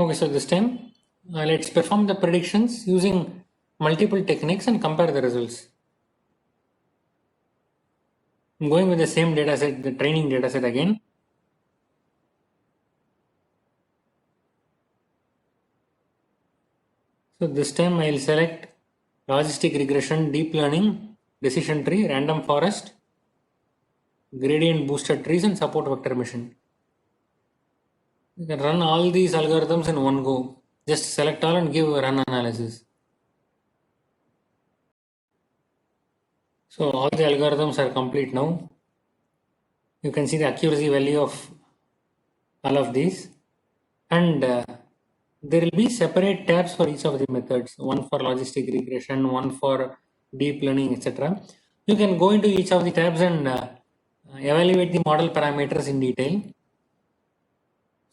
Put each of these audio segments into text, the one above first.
Okay, so this time let's perform the predictions using multiple techniques and compare the results. I'm going with the same data set, the training data set again. So this time I'll select logistic regression, deep learning, decision tree, random forest, gradient boosted trees and support vector machine. You can run all these algorithms in one go. Just select all and give a run analysis. So all the algorithms are complete now. You can see the accuracy value of all of these, and there will be separate tabs for each of the methods, one for logistic regression, one for deep learning, etc. You can go into each of the tabs and evaluate the model parameters in detail.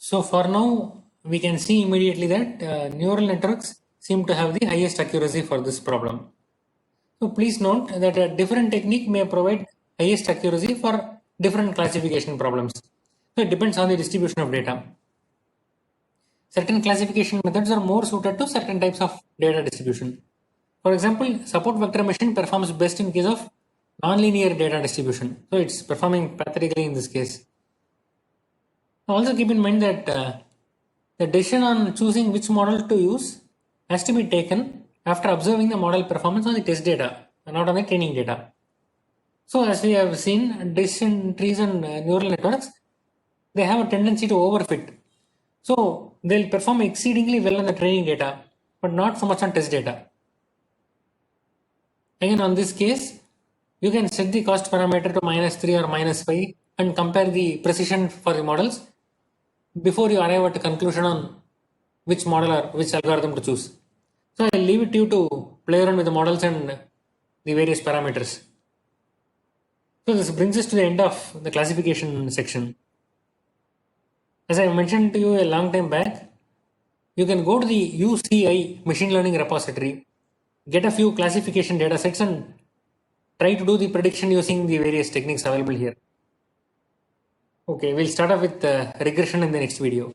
So for now we can see immediately that neural networks seem to have the highest accuracy for this problem. So please note that a different technique may provide highest accuracy for different classification problems. So it depends on the distribution of data. Certain classification methods are more suited to certain types of data distribution. For example, support vector machine performs best in case of nonlinear data distribution. So it's performing pathetically in this case. Also keep in mind that the decision on choosing which model to use has to be taken after observing the model performance on the test data and not on the training data. So as we have seen, decision trees and neural networks, they have a tendency to overfit. So they'll perform exceedingly well on the training data, but not so much on test data. Again, on this case, you can set the cost parameter to -3 or -5 and compare the precision for the models before you arrive at a conclusion on which model or which algorithm to choose. So I'll leave it to you to play around with the models and the various parameters. So this brings us to the end of the classification section. As I mentioned to you a long time back, you can go to the UCI machine learning repository, get a few classification data sets and try to do the prediction using the various techniques available here. Okay, we'll start off with regression in the next video.